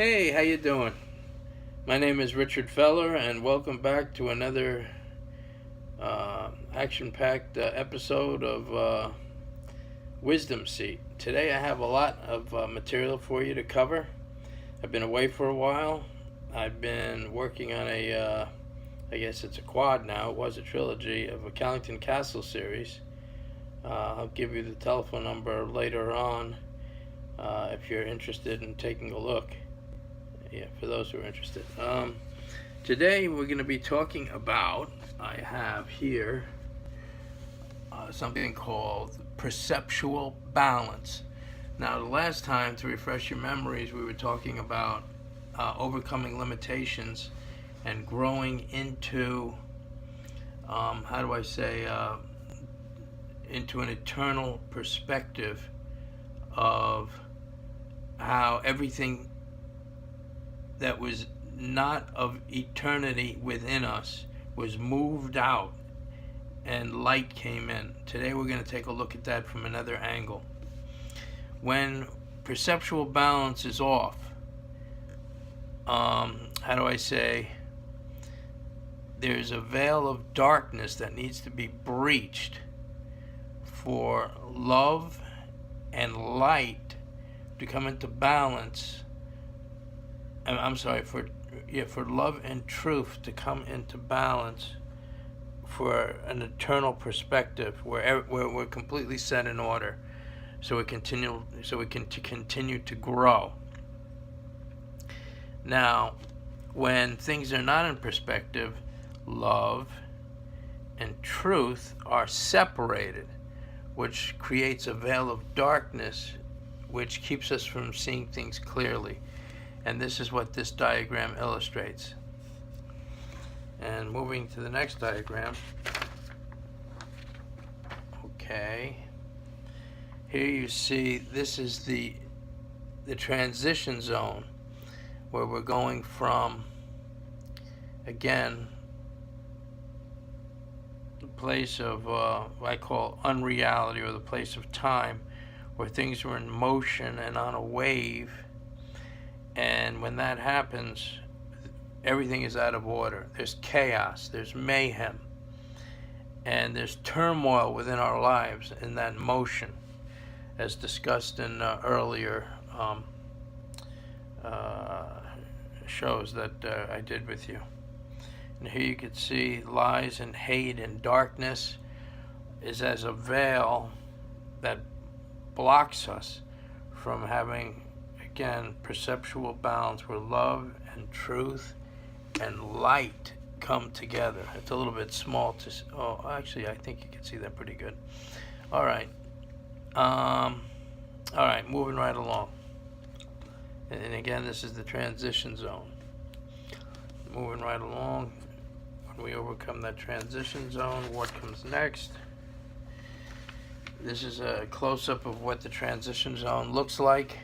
Hey, how you doing? My name is Richard Feller, and welcome back to another action-packed episode of Wisdom Seat. Today I have a lot of material for you to cover. I've been away for a while. I've been working on I guess it's a quad now, it was a trilogy of a Callington Castle series. I'll give you the telephone number later on if you're interested in taking a look. Yeah, for those who are interested. Today we're going to be talking about, I have here something called perceptual balance. Now, the last time, to refresh your memories, we were talking about overcoming limitations and growing into, into an eternal perspective of how everything that was not of eternity within us was moved out and light came in. Today we're going to take a look at that from another angle. When perceptual balance is off, there's a veil of darkness that needs to be breached for love and light to come into balance. For love and truth to come into balance, for an eternal perspective where we're completely set in order, so we can continue to grow. Now, when things are not in perspective, love and truth are separated, which creates a veil of darkness, which keeps us from seeing things clearly. And this is what this diagram illustrates. And moving to the next diagram. Okay. Here you see this is the transition zone where we're going from, again, the place of what I call unreality, or the place of time, where things are in motion and on a wave. And when that happens, everything is out of order. There's chaos, there's mayhem, and there's turmoil within our lives in that motion, as discussed in earlier shows that I did with you. And here you can see lies and hate and darkness is as a veil that blocks us from having, again, perceptual balance, where love and truth and light come together. It's a little bit small to, actually I think you can see that pretty good. All right, moving right along. And again, this is the transition zone. Moving right along. When we overcome that transition zone, what comes next? This is a close-up of what the transition zone looks like.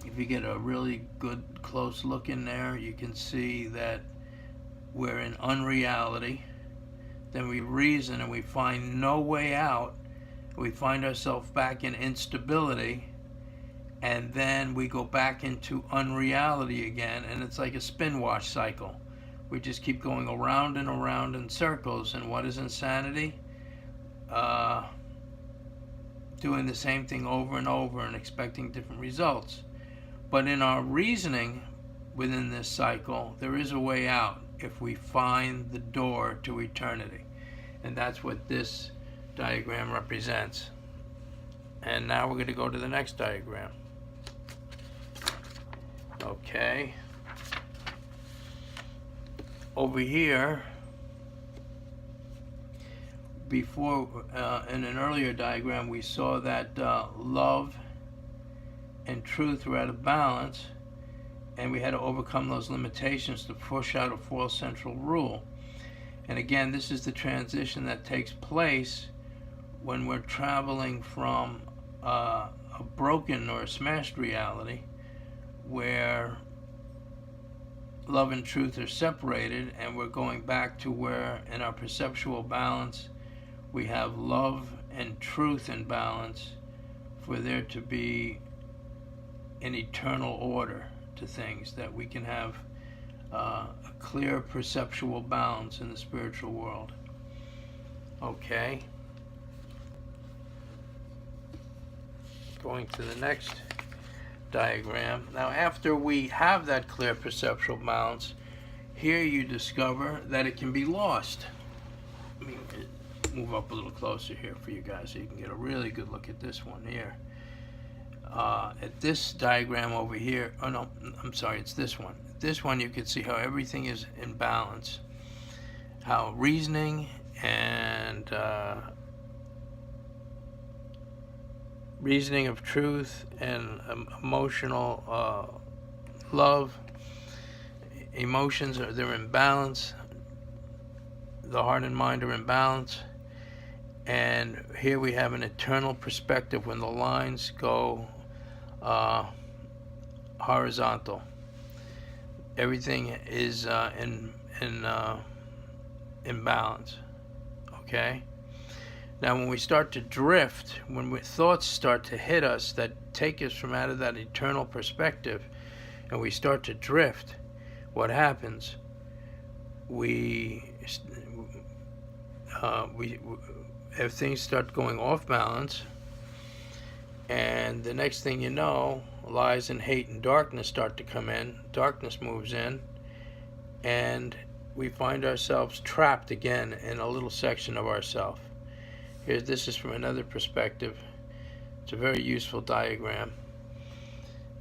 If you get a really good close look in there, you can see that we're in unreality. Then we reason and we find no way out. We find ourselves back in instability, and then we go back into unreality again, and it's like a spin wash cycle. We just keep going around and around in circles. And what is insanity? Doing the same thing over and over and expecting different results. But in our reasoning within this cycle, there is a way out if we find the door to eternity. And that's what this diagram represents. And now we're going to go to the next diagram. Okay. Over here, before, in an earlier diagram, we saw that love and truth were out of balance, and we had to overcome those limitations to push out a false central rule. And again, this is the transition that takes place when we're traveling from a broken or a smashed reality, where love and truth are separated, and we're going back to where, in our perceptual balance, we have love and truth in balance, for there to be an eternal order to things, that we can have a clear perceptual balance in the spiritual world. Okay. Going to the next diagram. Now, after we have that clear perceptual balance, here you discover that it can be lost. Let me move up a little closer here for you guys so you can get a really good look at this one here. At this diagram over here, oh no, I'm sorry, it's this one. This one you can see how everything is in balance. How reasoning and reasoning of truth and emotional love, emotions they're in balance. The heart and mind are in balance. And here we have an eternal perspective when the lines go horizontal. Everything is in balance. Okay? Now when we start to drift, when thoughts start to hit us that take us from out of that eternal perspective, and we start to drift, what happens? If things start going off balance, and the next thing you know, lies and hate and darkness start to come in, darkness moves in, and we find ourselves trapped again in a little section of ourself. This is from another perspective. It's a very useful diagram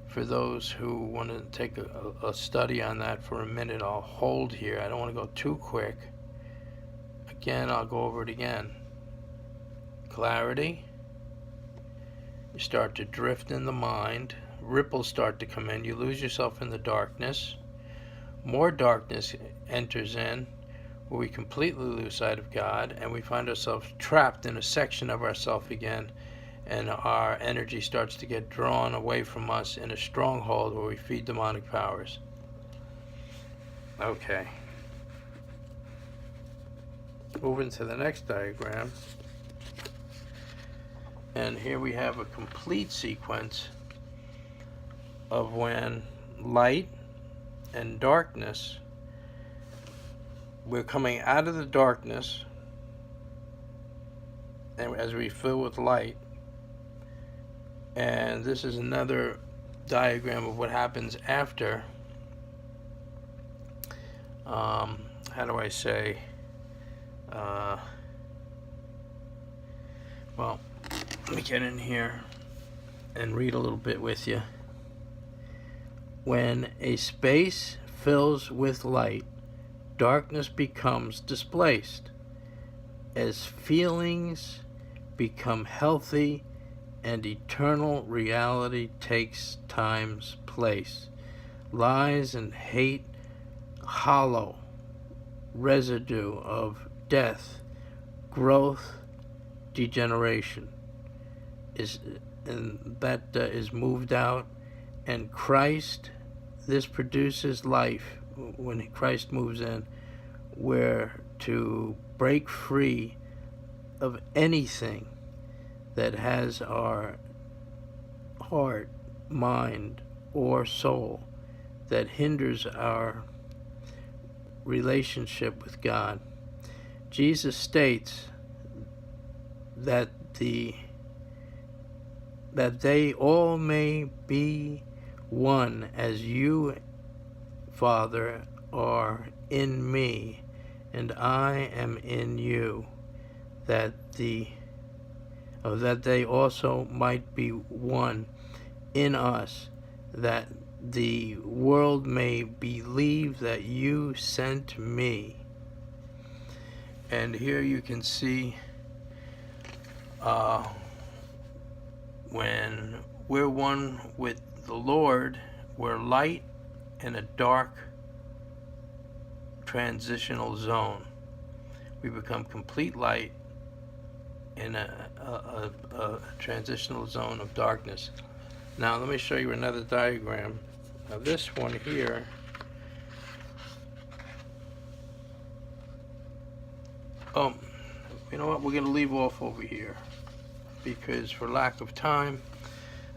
for those who want to take a study on that for a minute. I'll hold here. I don't want to go too quick. Again, I'll go over it again. Clarity. You start to drift in the mind. Ripples start to come in. You lose yourself in the darkness. More darkness enters in, where we completely lose sight of God, and we find ourselves trapped in a section of ourself again, and our energy starts to get drawn away from us in a stronghold where we feed demonic powers. Okay. Moving to the next diagram. And here we have a complete sequence of when light and darkness, we're coming out of the darkness, and as we fill with light. And this is another diagram of what happens after, how do I say, well, let me get in here and read a little bit with you. When a space fills with light, darkness becomes displaced. As feelings become healthy and eternal reality takes time's place, lies and hate, hollow residue of death, growth, degeneration is moved out, and Christ, this produces life. When Christ moves in, we're to break free of anything that has our heart, mind, or soul that hinders our relationship with God. Jesus states that they all may be one, as you, Father, are in me, and I am in you, that they also might be one in us, that the world may believe that you sent me. And here you can see when we're one with the Lord, we're light in a dark transitional zone. We become complete light in a transitional zone of darkness. Now let me show you another diagram. Now this one here, you know what, we're going to leave off over here, because for lack of time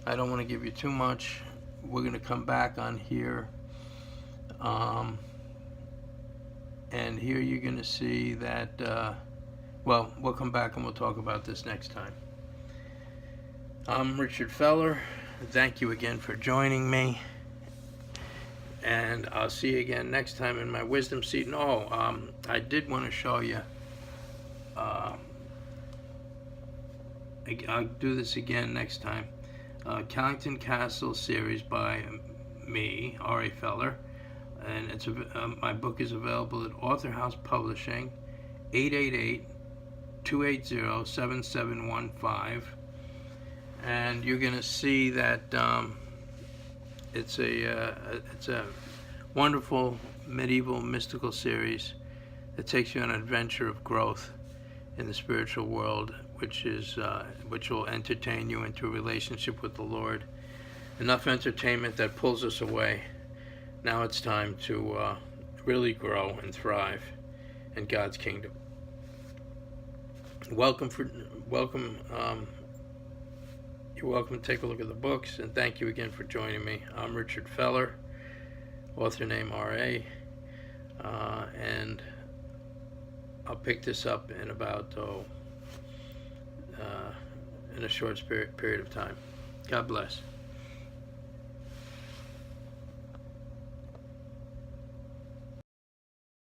I don't want to give you too much, we're going to come back on here. And here you're going to see that, well, we'll come back and we'll talk about this next time. I'm Richard Feller. Thank you again for joining me. And I'll see you again next time in my wisdom seat. No, I did want to show you. I'll do this again next time. Callington Castle series by me, R.A. Feller. And it's my book is available at Author House Publishing, 888-280-7715. And you're going to see that it's a wonderful medieval mystical series that takes you on an adventure of growth in the spiritual world, which will entertain you into a relationship with the Lord. Enough entertainment that pulls us away. Now it's time to really grow and thrive in God's kingdom. You're welcome to take a look at the books, and thank you again for joining me. I'm Richard Feller, author name R.A., and I'll pick this up in about in a short period of time. God bless.